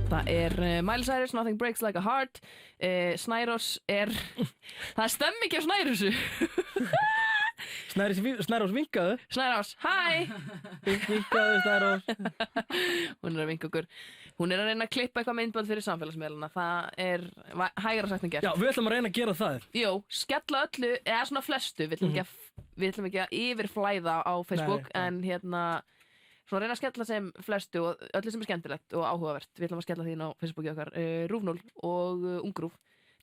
Það Miley Cyrus, Nothing Breaks Like a Heart. Snærós það stemmi ekki á Snærósu. Snærós vinkaðu. Snærós, hæ! Vinkaðu Snærós. Hún að vinka okkur. Hún að reyna að klippa eitthvað myndband fyrir samfélagsmiðlana. Það hægara sagt en gert. Já, við ætlum að reyna að gera það. Jú, skella öllu, eða svona flestu. Við ætlum ekki að yfirflæða á Facebook, en svona reyna að skella sem flestu og öllu sem skemmtilegt og áhugavert. Við ætlum að skella því inn á Facebooki okkar, Rúf0 og Ungrúf.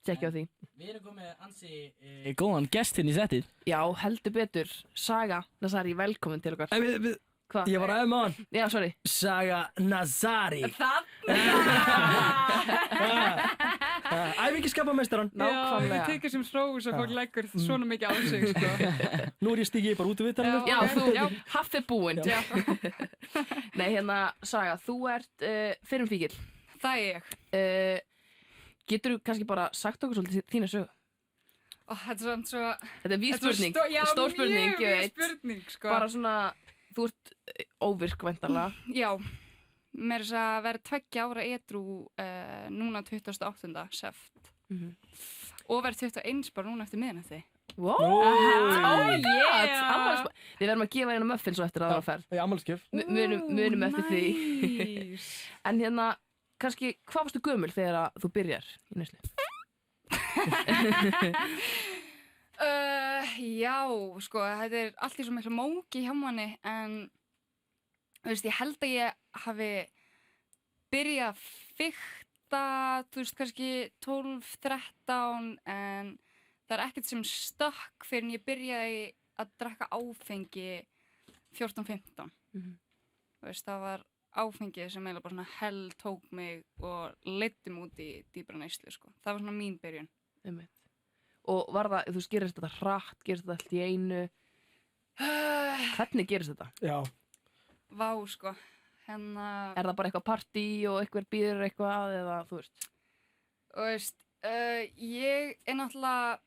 Tjekkja á því. Við erum komið ansi góðan gest í settið. Já, heldur betur. Saga Nazari, velkomin til okkar. Hvað? Ég var aðeins með hann. Já, sorry. Saga Nazari. Æfingiskapameistaran. Nákvæmlega. Já, við tekjum sem hrós og fólk leggur svona mikið á sig, sko. Nú ég stígi bara út úr viðtalinu. Já, þú hafði búinn. Nei, Saga, þú ert fyrrum fíkil. Það ég. Geturðu kannski bara sagt okkur svolítið þína sögu? Þetta er svo... Þetta víð spurning. Stór spurning, ég veit. Spurning, sko. Bara svona, þú ert óvirk væntanlega. Já, mér þess að vera 2 ára edrú núna 28. seft. Og vera 21 bara núna eftir miðnætti. Wow! Oh yeah! Við verðum að gefa hérna muffin svo eftir að það var ferð. Já, afmælisgjöf. Munum eftir því. En kannski, hvað varstu gömul þegar þú byrjar í neyslu? Já, sko, þetta er allt í svo miklu móki hjá manni, en ég held að ég hafi byrjað að fikta, kannski 12-13, en það er ekkert sem stökk fyrir en ég byrjaði að drekka áfengi 14-15. Það var áfengi sem eiginlega bara svona hell tók mig og leiddi mig út í dýpra neyslu, sko. Það var svona mín byrjun. Og var það, gerist þetta hratt, gerist þetta allt í einu? Hvernig gerist þetta? Já. Vá, sko. Er það bara eitthvað partí og eitthvað býður eitthvað eða þú veist? Ég náttúrulega,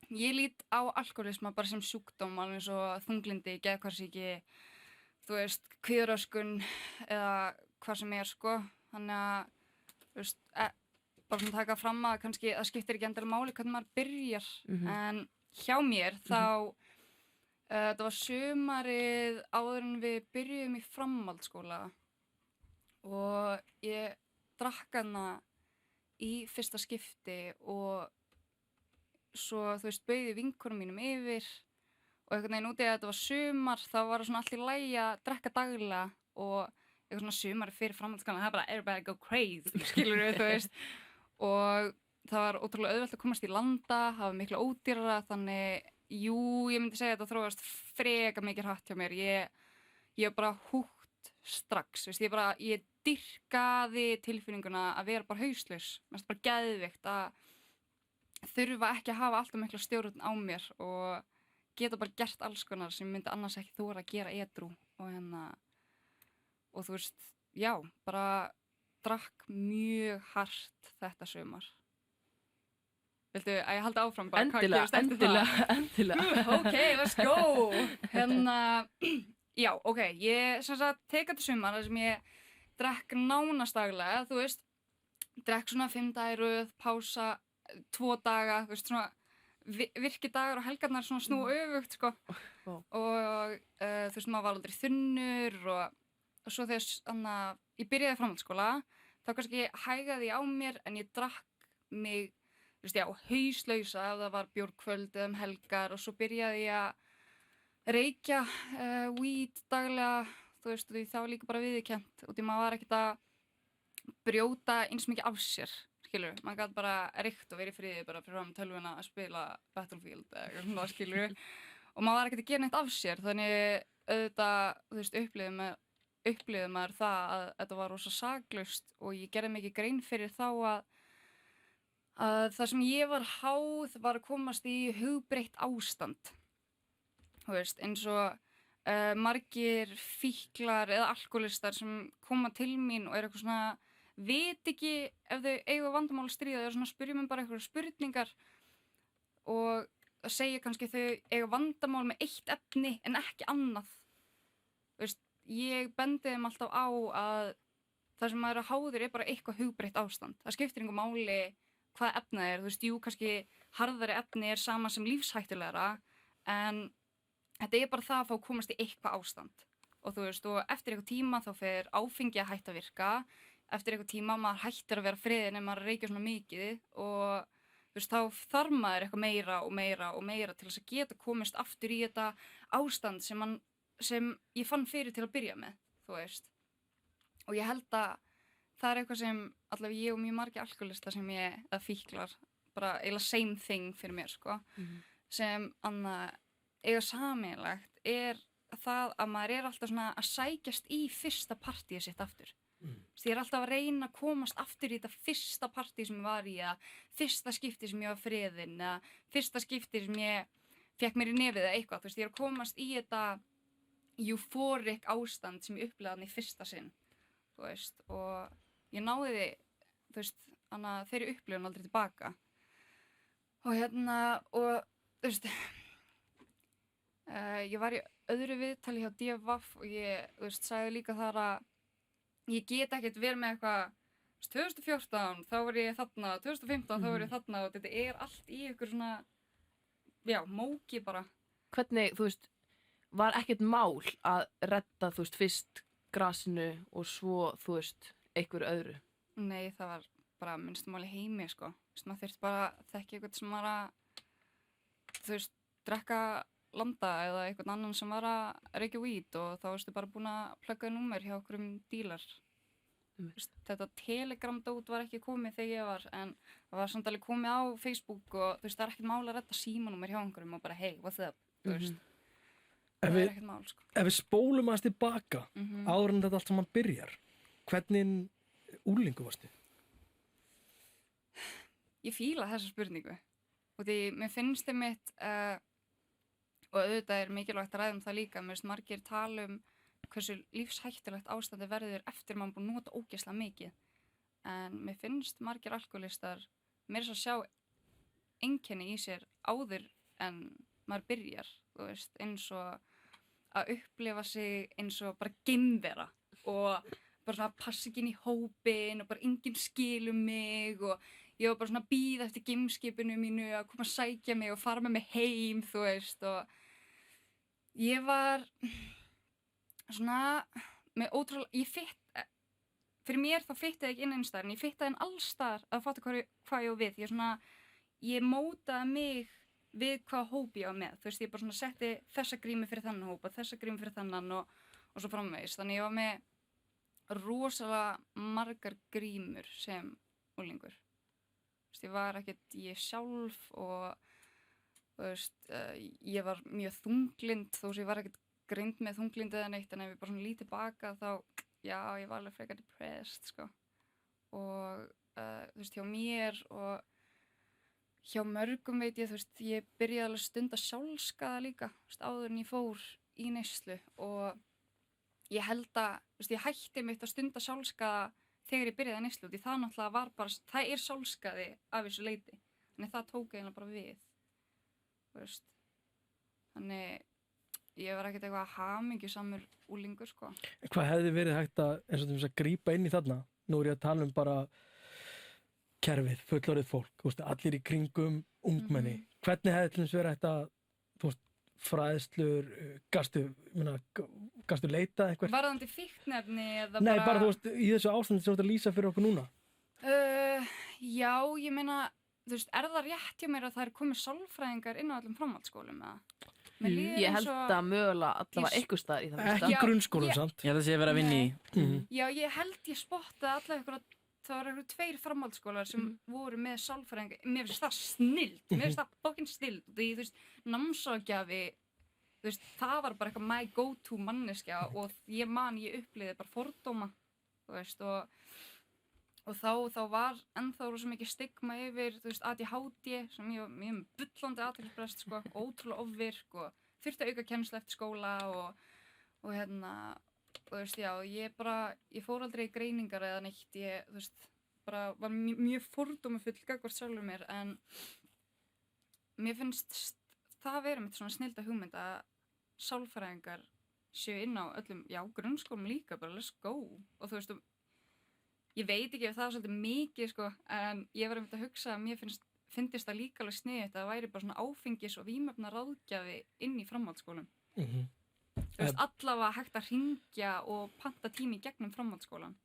ég lít á alkoholisma bara sem sjúkdóm, alveg eins og þunglindi, geðhvarfsýki, kvíðaröskun eða hvað sem sko. Þannig að, bara svona taka fram að kannski það skiptir ekki endilega máli hvernig maður byrjar. En hjá mér þá, það var sumarið áður en við byrjuðum í framhaldsskóla og ég drakk hana í fyrsta skipti og svo, bauði vinkonum mínum yfir. Og einhvern veginn út í að þetta var sumar, þá var það svona allt í lagi að drekka daglega og eitthvað svona sumari fyrir framhaldsskólann, það bara everybody go crazy, skilur við, Og það var ótrúlega auðvelt að komast í landa, það var miklu ódýrara, þannig, jú, ég myndi segja að það þróast freka mikið hratt hjá mér. Ég var bara húgt strax, ég dýrkaði tilfinninguna að vera bara hauslaus. Mér finnst bara geðveikt að þurfa ekki að hafa alltaf mikla stjórn á mér og geta bara gert alls konar sem myndi annars ekki þora að gera edrú og já, bara drakk mjög hart þetta sumar. Viltu að ég haldi áfram bara? Endilega. Ok, let's go! Já, ok, ég sem sagt tek þetta sumar þar sem ég drekk nánast daglega, drekk svona 5 daga í röð, pása 2 daga, svona virkidagar og helgarnar svona snúa öfugt, sko. Og maður var aldrei þunnur og svo þegar ég byrjaði framhaldsskóla, þá kannski hægaði ég á mér en ég drakk mig, hauslausa ef það var bjórkvöld eða helgar og svo byrjaði ég að reykja weed daglega, því það var líka bara viðurkennt og því maður var ekkert að brjóta eins mikið af sér. Skilur, maður gæti bara reykt og verið í friði bara fyrir fram tölvuna að spila Battlefield eða eitthvað svona, skilur og maður var ekkert að gera neitt af sér, þannig auðvitað, upplifði maður það að þetta var rosa saklaust og ég gerði mikið grein fyrir þá að það sem ég var háð var að komast í hugbreytt ástand, eins og margir fíklar eða alkoholistar sem koma til mín og eitthvað svona veit ekki ef þau eiga vandamál að stríða, þau spyrja mér bara eitthvað spurningar og segja kannski þau eiga vandamál með eitt efni en ekki annað. Ég bendi þeim alltaf á að það sem maður er háður bara eitthvað hugbreytt ástand. Það skiptir einhver máli hvað efnið þú veist, jú, kannski harðari efni sama sem lífshættulegra, en þetta bara það að fá að komast í eitthvað ástand. Og þú veist, og eftir eitthvað tíma þá fer áfengi að hætta að virka, eftir eitthvað tíma maður hættir að vera friðin ef maður reykja svona mikið og þú veist, þá þarf maður eitthvað meira og meira og meira til þess að geta komist aftur í þetta ástand sem ég fann fyrir til að byrja með, þú veist. Og ég held að það eitthvað sem allavega ég og mjög margir alkoholista sem eða fíklar, bara eiginlega same thing fyrir mér, sko, sem annað eiga sameiginlegt það að maður alltaf svona að sækjast í fyrsta partíið sitt aftur. Ég alltaf að reyna að komast aftur í þetta fyrsta partí sem ég var í, eða fyrsta skipti sem ég var friðin, eða fyrsta skipti sem ég fekk mér í nefið eða eitthvað. Þú veist, ég að komast í þetta euphoric ástand sem ég upplifði í fyrsta sinn, þú veist, og ég náði því, þú veist, þeirri upplifun aldrei tilbaka. Og og þú veist, ég var í öðru viðtali hjá DFF og ég, þú veist, sagði líka þar að ég get ekkert verið með eitthvað 2014 þá var ég þarna, 2015 þá var ég þarna og þetta allt í ykkur svona, já, móki bara. Hvernig, þú veist, var ekkert mál að redda, þú veist, fyrst grasinu og svo, þú veist, einhver öðru? Nei, það var bara minnstu máli heimi, sko. Þú veist, maður þurft bara að þekki eitthvað sem var að, þú veist, drekka landa eða einhvern annan sem var að reykja weed og þá varstu bara búin að plugga númer hjá okkur dílar. Þetta Telegram-dót var ekki komið þegar ég var, en það var samt alveg komið á Facebook og þú veist, það ekkert mál að redda símanúmer hjá einhverjum og bara hey, what's up, þú veist. Það ekkert mál, sko. Ef við spólum aðeins tilbaka áður en þetta allt saman byrjar, hvernig úlingu varstu? Ég fíla þessa spurningu og því mér finnst þið mitt og auðvitað mikilvægt að ræða það líka, mér finnst margir tala hversu lífshættulegt ástandi verður eftir maður búin að nota ógeðslega mikið. En mér finnst margir alkoholistar meira svo að sjá einkenni í sér áður en maður byrjar, þú veist, eins og að upplifa sig eins og bara geimvera og bara svona passa ekki inn í hópin og bara enginn skilur mig og ég var bara svona að bíða eftir geimskipinu mínu að koma að sækja mig og fara með mig heim, þú veist, og ég var svona með ótrúlega, fyrir mér þá fittaði ekki inn einstæðar, en ég fittaði inn allstar að fatta hvað ég var við. Ég mótaði mig við hvað hóp ég var með, þú veist, ég bara svona setti þessa grími fyrir þennan hóp og þessa grími fyrir þennan og svo framvegis. Þannig ég var með rosalega margar grímur sem unglingur. Þú veist, ég var ekkert ég sjálf og þú veist, ég var mjög þunglind, þó sem ég var ekkert greind með þunglindið eða neitt, en ef ég bara svona lítið tilbaka þá, já, ég var alveg frekar depressed, sko. Og þú veist, hjá mér og hjá mörgum veit ég, þú veist, ég byrjaði alveg stund að sjálfskaða líka, þú veist, áður en ég fór í neyslu og ég held að, þú veist, ég hætti mitt að stunda sjálfskaða þegar ég byrjaði að neyslu, því það náttúrulega var bara, það sjálfskaði af þessu leyti, þannig það tók eiginlega bara við, þú veist, þannig ég var ekkert eitthvað hamingjusamur úlingur, sko. Hvað hefði verið hægt eins og þess að grípa inn í þarna? Nú ég að tala bara kerfið, fullorðið fólk, þú veist, allir í kringum ungmenni. Hvernig hefði til þess verið hægt að, þú veist, fræðslur, gastu leita eitthvað? Varðandi fíkniefni eða Nei, bara þú veist, í þessu ástandi sem þú ert að lýsa fyrir okkur núna. Já, ég meina, þú veist, það rétt hjá mér að það komið sálfræðingar inn á öllum framhaldsskólum, eða? Ég held að mögulega allavega einhver staðar í það fyrsta. Ekki grunnskólum, samt. Ég held að sé að vera að vinna í. Já, ég held ég spottaði allavega það var einhverjum 2 framhaldsskólar sem voru með sálfræðingar. Mér finnst það snild, mér finnst það fucking snild. Því, þú veist, námsráðgjafi, þú veist, það var bara eitthvað my go-to manneskja og ég upplifði bara fordóma, þú veist, og þá var ennþá rosa mikið stigma yfir, þú veist, ADHD sem ég með bullandi athyglisbrest, sko, ótrúlega ofvirk og þurfti að auka kennslu eftir skóla og þú veist, já, ég fór aldrei í greiningar eða neitt, þú veist, bara var mjög fordómafull gagnvart sjálfur mér, en mér finnst það vera mitt svona snilda hugmynd að sálfræðingar séu inn á öllum, já, grunnskólum líka, bara let's go, og þú veist, ég veit ekki ef það er svolítið mikið, sko, en ég var einmitt að hugsa að mér finnst það líka alveg sniðugt að það væri bara svona áfengis- og vímefna ráðgjafi inn í framhaldsskólum. Þú veist, allavega hægt að hringja og panta tími í gegnum framhaldsskólan.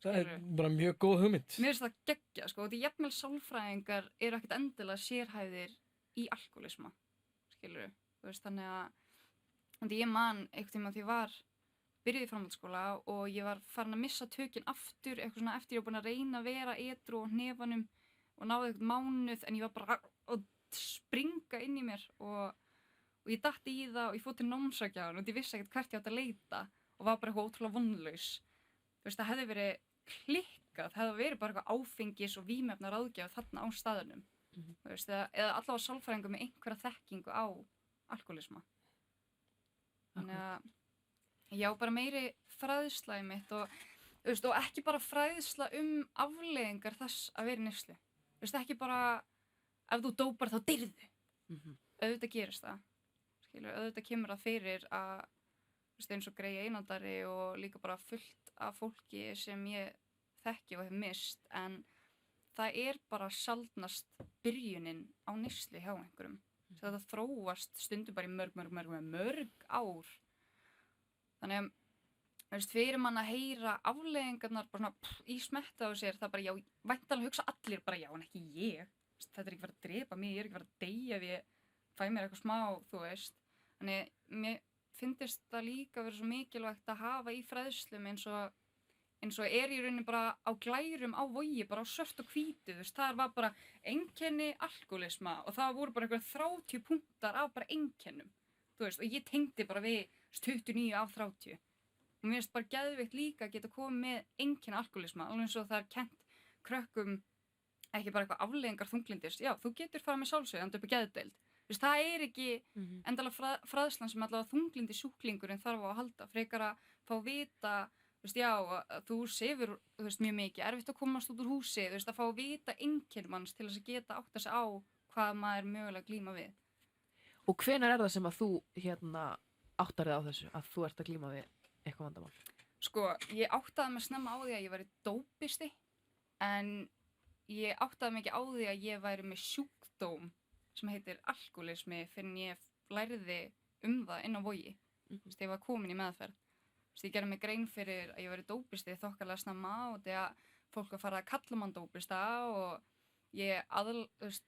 Það er bara mjög góð hugmynd. Mér finnst það geggja, sko, og því jafnvel sálfræðingar eru ekkert endilega sérhæfðir í alkoholisma, skilurðu. Þú veist, þannig að ég man einhvern tíma því ég var byrjuð í framhaldsskóla og ég var farin að missa tökin aftur, eitthvað svona eftir ég var búin að reyna að vera edrú á hnefanum og náði eitthvað mánuð, en ég var bara að springa inn í mér og ég datt í það og ég fór til námsráðgjafans og ég vissi ekkert hvert ég átti að leita og var bara eitthvað ótrúlega vonlaus. Þú veist, það hefði verið klikkað, það hefði verið bara eitthvað áfengis- og vímefna ráðgjaf þarna á staðunum. Þú veist, eða allavega sálfræðingur með einhverja þekkingu á alkoholisma. Þannig að já, bara meiri fræðsla í mitt og, þú veist, og ekki bara fræðsla afleiðingar þess að vera í neyslu. Þú veist, ekki bara ef þú dópar þá deyrðu. Auðvitað gerist það. Skilur, auðvitað kemur það fyrir að, þú veist, eins og Grey Einandari og líka bara fullt af fólki sem ég þekki og hef mist, en það er bara sjaldnast byrjunin á neyslu hjá einhverjum. Það þróast stundum bara í mörg ár. Þannig að, þú veist, fyrir mann að heyra afleiðingarnar bara svona í smetta á sér, það bara, já, væntanlega hugsa allir bara, já, en ekki ég. Þetta er ekki verið að drepa mig, ég er ekki verið að deyja ef ég fæ mér eitthvað smá, þú veist. Þannig, mér finnst það líka að vera svo mikilvægt að hafa í fræðslum eins og er í rauninni bara á glærum á Vogi, bara á svört og hvítu, þú veist, það var bara einkenni alkoholisma og það voru bara eitthvað 30 punktar af bara einkennum, þú veist, og ég tengdi bara við 29 af 30. Og mér finnst bara geðveikt líka að geta komið með einkenni alkoholisma, alveg eins og það er kennt krökkum ekki bara eitthvað afleiðingar þunglindis, já, þú getur farið með sálsögandi upp á geðdeild. Þú veist, það er ekki endalega fræðslan sem allavega þunglindi sjúklingurinn þarf á að halda, frekar að fá vita, þú veist, já, þú sefur, þú veist, mjög mikið, erfitt að komast út úr húsi, þú veist, að fá að vita einkenni manns til þess að geta átta sig á hvað maður mögulega glíma við. Og hvenær er það sem að þú áttar þig á þessu, að þú ert að glíma við eitthvað vandamál? Sko, ég áttaði mig snemma á því að ég væri dópisti, en ég áttaði mig ekki á því að ég væri með sjúkdóm sem heitir alkoholismi fyrir en ég lærði það inn á Vogi. Þú veist, ég var komin í meðferð. Þú veist, ég gerði mig grein fyrir að ég væri dópisti þokkalega snemma og þegar fólk var að fara að kalla mann dópista og ég þú veist,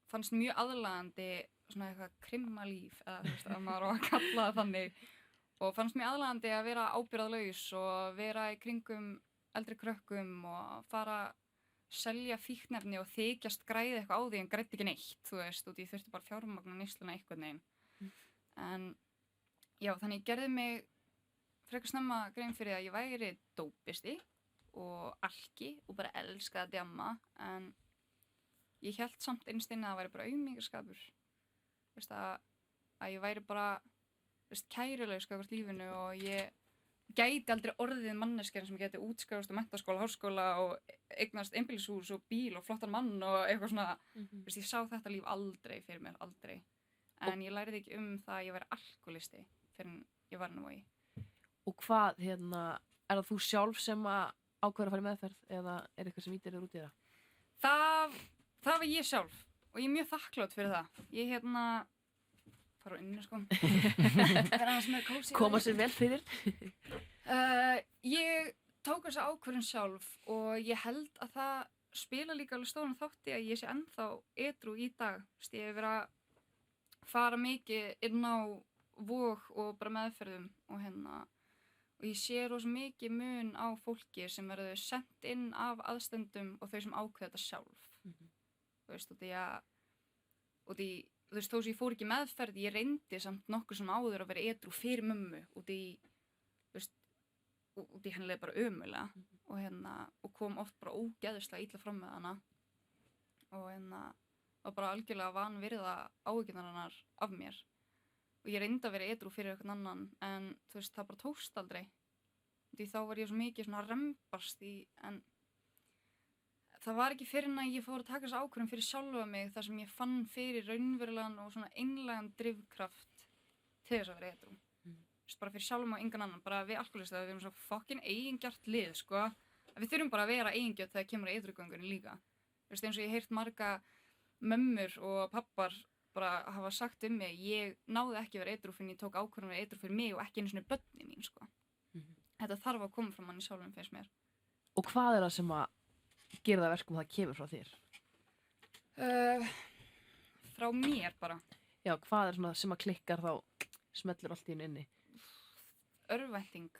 fannst mjög aðlaðandi svona eitthvað krimmalíf, eða þú veist, að maður á að kalla það þannig, og fannst mjög aðlaðandi að vera ábyrgðarlaus og vera í kringum eldri krökkum og fara selja fíknefni og þykjast græði eitthvað á því en græddi ekki neitt, þú veist, og ég þurfti bara fjármagna neysluna einhvern veginn. En já, þannig ég gerði mig frekar snemma grein fyrir að ég væri dópisti og alki og bara elskaði að djamma, en ég hélt samt innst inni að það væri bara auðmýkarskapur, veist, að ég væri bara, veist, kærulaus gagnvart lífinu og ég gæti aldrei orðið manneskjana sem geti útskrifast á menntaskóla, háskóla og eignast einbýlishús og bíl og flottan mann og eitthvað svona, veist, ég sá þetta líf aldrei fyrir mér, aldrei. En ég læriði ekki það að ég væri alkoholisti fyrir en ég var inn á Vogi. Og hvað, er það þú sjálf sem að ákveður að fara í meðferð eða er eitthvað sem ítir þér út í það? Það var ég sjálf og ég er mjög þakklátt fyrir það. Ég fara á inni, sko. Vera aðeins meira kósí. Koma sér vel fyrir. Ég tók þessa ákvörðun sjálf og ég held að það spila líka alveg stóran þátt í að ég sé ennþá edrú í dag. Ég hef verið að fara mikið inn á Vog og bara meðferðum og ég sé rosa mikið mun á fólki sem verður sent inn af aðstandum og þau sem ákveða þetta sjálf. Þú veist, þú veist, þó sem ég fór ekki meðferð, ég reyndi samt nokkur sem áður að vera edrú fyrir mömmu út í henni leið bara ömulega og kom oft bara ógeðslega illa fram með hana og bara algjörlega vanvirða áhyggjurnar hennar af mér og ég reyndi að vera edrú fyrir eitthvað annan en þú veist, það bara tókst aldrei því þá var ég svo mikið svona að rembast en það var ekki fyrir en að ég fór að taka þessa ákvörðun fyrir sjálfa mig þar sem ég fann fyrir raunverulegan og svona einlægan drifkraft til þess að vera edrú. Bara fyrir sjálfum og engan annan, bara við alkoholista, við erum svo fucking eigingjart lið, sko. við þurfum bara að vera eigingjöld þegar kemur að edrugöngunni líka. Þú veist, eins og ég heyrt marga mömmur og pappar bara hafa sagt mig, ég náði ekki að vera edrú fyrir ég tók ákvörðun að vera edrú fyrir mig og ekki einu svona börnin mín, sko. Þetta þarf að koma frá manni sjálfum finnst mér. Og hvað það sem að gera það verkum það kemur frá þér? Frá mér bara. Já, hvað svona sem að klikkar þá smellur allt í henni inni? Örvænting.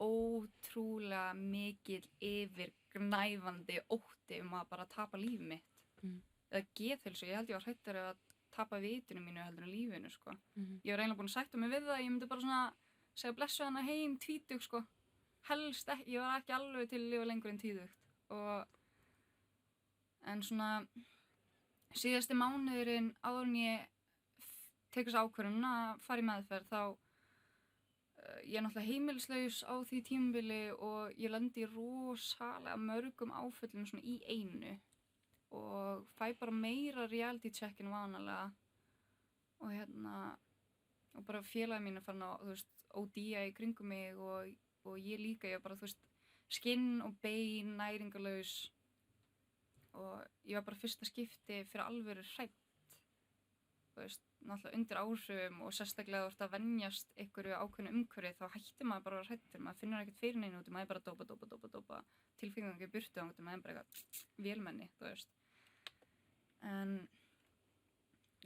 Ótrúlega mikil yfirgnæfandi ótti að bara tapa lífið mitt. Eða geðheilsu, ég held ég var hræddari að tapa vitinu mínu heldur en lífinu, sko. Ég var eiginlega búin að sætta mig við það, ég myndi bara svona segja blessu hana heim tvítug, sko. Helst ekki, ég var ekki alveg til að lifa lengur en tvítugt. En svona síðasti mánuðurinn áður en ég tek þessa ákvörðun að fara í meðferð þá ég náttúrulega heimilislaus á því tímabili og ég lendi í rosalega mörgum áföllum svona í einu og fæ bara meira reality check en vanalega og bara félagi mín farin að, þú veist, ódía í kringum mig og ég líka, ég var bara, þú veist, skinn og bein, næringarlaus og ég var bara fyrsta skipti fyrir alvöru hrædd, þú veist, náttúrulega undir áhrifum og sérstaklega þú ert að venjast einhverju ákveðnu umhverfi þá hættir maður bara að vera hræddur, maður finnur ekkert fyrir neinu út, maður er bara dópa tilfengjandi burtu á maður er bara eitthvað vélmenni, þú veist. En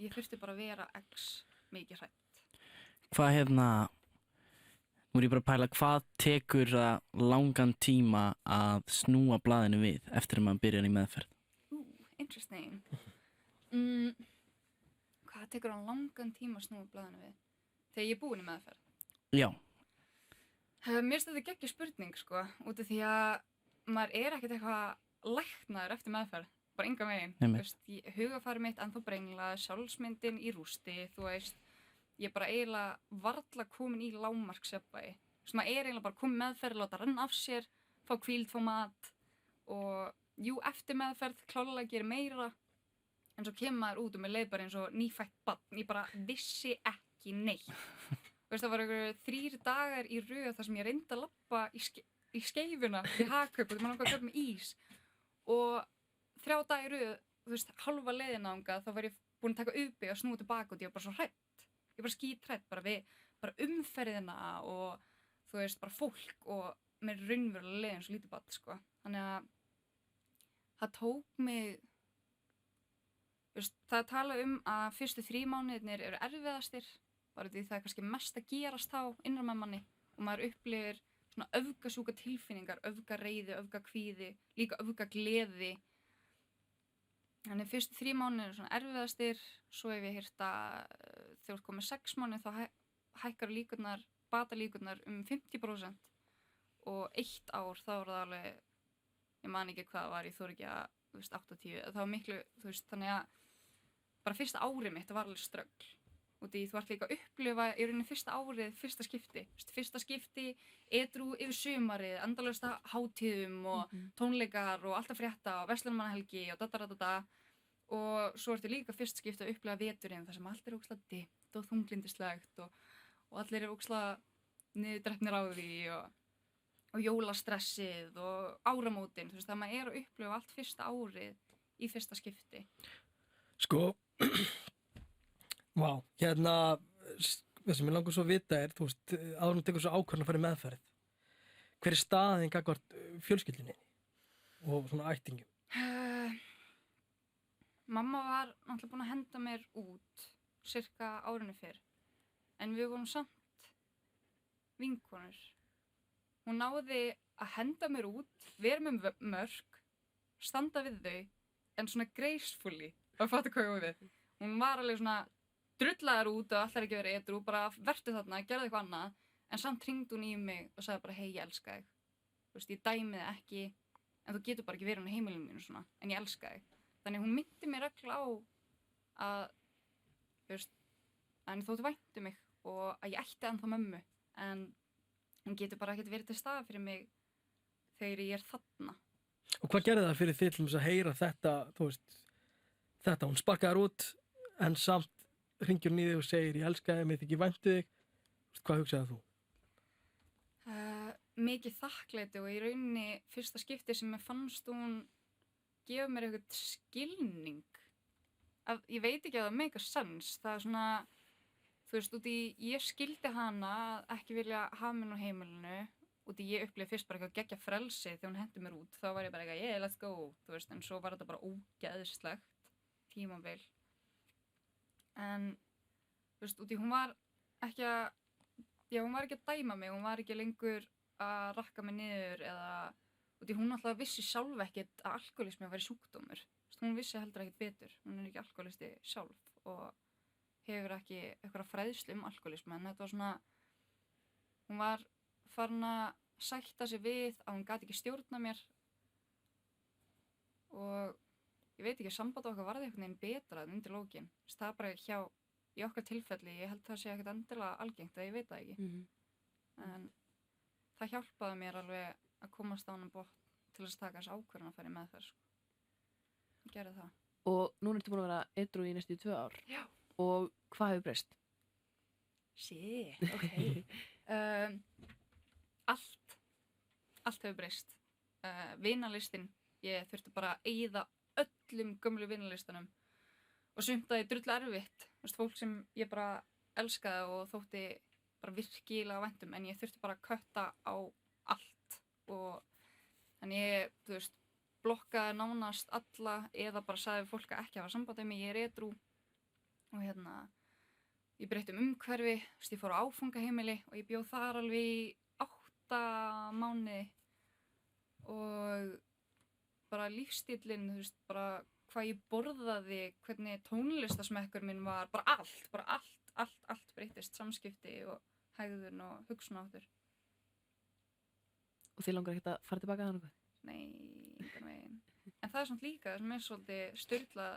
ég þurfti bara að vera mikið hrædd. Hvað nú er ég bara að pæla, hvað tekur það langan tíma að snúa blaðinu við eftir að maður byrjar í meðferð? Interesting. Hvað tekur það langan tíma að snúa blaðinu við? Þegar ég er búin í meðferð? Já. Mér finnst þetta geggjur spurning, sko, út af því að maður er ekkert eitthvað læknaður eftir meðferð. Bara engan veginn, þú veist, hugafari mitt ennþá brengla, sjálfsmyndin í rústi, þú veist, ég er bara eiginlega varla komin í lágmarksjafnvægi. Þú veist, maður er eiginlega bara komin meðferð, láta renna af sér, fá hvíld, fá mat og jú, eftir meðferð klálega gerir meira en svo kemur maður út og mér leið bara eins og nýfætt barn, ég bara vissi ekki neitt. Þú veist, það var einhverju 3 dagar í röð þar sem ég reyndi að labba í skeifuna í Hagkaup og maður langaði að kaupa með ís og 3 dagar í röð, þú veist, halva leiðina þangað, þá var ég búin að taka uppi og snúa tilbaka og ég var bara svo hrædd. Ég var bara skíthrædd bara við bara umferðina og þú veist, bara fólk og mér raunverulega leið eins og lítið barn, sko. Þannig að það tók mig, þú veist, það er talað að fyrstu 3 mánuðirnir eru erfiðastir, bara því það er kannski mest að gerast þá innra með manni og maður upplifir svona öfgasjúka tilfinningar, öfgareiði, öfgakvíði, líka öfgagleði. Þannig fyrstu 3 mánuðir eru svona erfiðastir, svo hef ég heyrt að þegar þú komið 6 mánuðir þá hækkar líkurnar, batalíkurnar 50% og 1 ár þá er það alveg, ég man ekki hvað það var, ég þori ekki að, þú veist, 80, það var miklu, þú veist, þannig að bara fyrsta árið mitt var alveg ströggl. Og því þú ert líka að upplifa í rauninni fyrsta árið, fyrsta skipti, edrú yfir sumarið, endalausta hátíðum og tónleikar og alltaf frétta og verslunarmannahelgi og dadadadada. Og svo ertu líka fyrst skipti að upplifa veturinn þar sem allt er ógeðslega dimmt og þunglindislegt og allir eru ógeðslega niðurdrekknir á því og jólastressið og áramótin, þú veist, það maður er að upplifa allt fyrsta árið í fyrsta skipti. Sko, vá, það sem ég langar svo að vita er, þú veist, áður tekur svo ákvörðun að fara í meðferð. Hver er staðin gagnvart fjölskyldunni og svona ættingjum? Mamma var náttúrulega búin að henda mér út cirka árinu fyrr, en við vorum samt vinkonur. Hún náði að henda mér út, vera með mörk, standa við þau, en svona gracefully, að fatta hvað ég við. Hún var alveg svona drullaðar út og allar ekki verið edrú, bara vertu þarna, gerði eitthvað annað, en samt hringdi hún í mig og sagði bara, hei, ég elska þig. Þú veist, ég dæmi þig ekki, en þú getur bara ekki verið á heimilinu mínu svona, en ég elska þig. Þannig hún myndi mér regla á að, þú veist, að henni þótti vænt mig og að ég ætti ennþá mömmu, en hún getur bara ekkert verið til staðar fyrir mig þegar ég er þarna. Og hvað gerði það fyrir þig til þess að heyra þetta, þú veist, þetta, hún sparkaði þér út, en samt hringir hún í þig og segir, ég elska þig, mér þykir vænt þig, hvað hugsaði þú? mikið þakklæti og í rauninni fyrsta skipti sem ég fannst hún gefa mér eitthvað skilning. Ég veit ekki að það make a sense. Það svona, þú veist, út í ég skildi hana að ekki vilja hafa mig á heimilinu. Út í ég upplifði fyrst bara eitthvað geggja frelsi þegar hún hendi mér út. Þá var ég bara eitthvað, yeah, let's go, þú veist, en svo var þetta bara ógeðslegt tímabil. En, þú veist, út í hún var ekki að dæma mig, hún var ekki lengur að rakka mig niður eða, út í hún alltaf vissi sjálf ekkert að alkoholismi væri sjúkdómur. Hún vissi heldur ekkert betur, hún ekki alkoholisti sjálf og hefur ekki eitthvað fræðslu alkoholismi, en þetta var svona, hún var farin að sætta sig við að hún gat ekki stjórna mér og ég veit ekki, samband okkar varði einhvern veginn betra en undir lókin. Það bara í okkar tilfelli, ég held það sé ekkert endilega algengt, það ég veit það ekki. En það hjálpaði mér alveg að komast á hana botn til að taka þessu ákvörðun að fara í meðferð. Ég gerði það. Og núna ertu búin að vera edrú í næstu 2 ár. Já. Og hvað hefur breyst? Ok. Allt hefur breyst. Vinalistin, ég þurfti bara að eyða öllum gömlu vinalistanum og sumt að ég drullu erfitt. Fólk sem ég bara elskaði og þótti bara virkilega væntum, en ég þurfti bara að kötta á allt og þannig ég, þú veist, blokkaði nánast alla eða bara sagði fólk að ekki hafa samband við mig, ég edrú og ég breytti umhverfi, þú veist, ég fór á áfangaheimili og ég bjó þar alveg í 8 mánuði og bara lífstíllinn, þú veist, bara hvað ég borðaði, hvernig tónlistasmekkur minn var, bara allt breyttist, samskipti og hegðun og hugsunaháttur. Og þið langar ekkert að fara tilbaka að hana? Nei, engan veginn. En það er svona líka, það sem er svolítið styrlað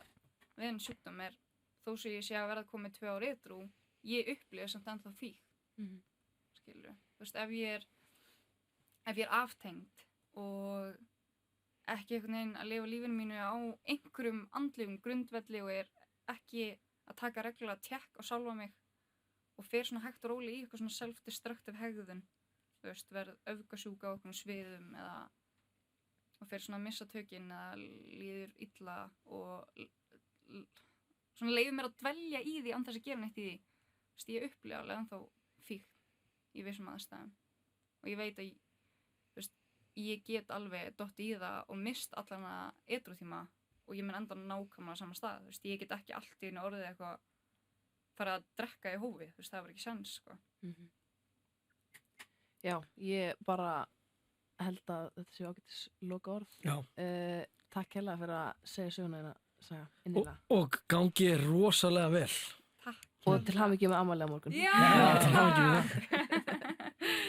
við henni sjúkdóm er, þó sem ég sé að verða komið 2 ár edrú, ég upplifi samt ennþá fíkn. Skilurðu. Þú veist, ef ég er aftengd og ekki einhvern veginn að lifa lífinu mínu á einhverjum andlegum grundvelli og er ekki að taka reglulega tékk á sjálfa mig og fer svona hægt og róli í eitthvað svona self-destructive hegðun, þú veist, verð öfgasjúk á einhverjum sviðum eða og fer svona að missa tökin eða líður illa og svona leyfir mér að dvelja í því án þess að gera neitt í því. Þú veist, ég upplifa alveg ennþá fíkn í vissum aðstæðum og ég veit að ég get alveg dottið í það og mist allan að edrútíma og ég mun enda nákvæmlega á sama stað. Þú veist, ég get ekki allt í einu orðið eitthvað fara að drekka í hófi, þú veist, það var ekki sjans, sko. Já, ég bara held að þetta séu ágætis loka orð. Já. Takk hérlega fyrir að segja söguna þína, Saga, innilega. Og gangi rosalega vel. Takk. Og til hamingju með afmælið á morgun. Já, Já, til hamingju með takk.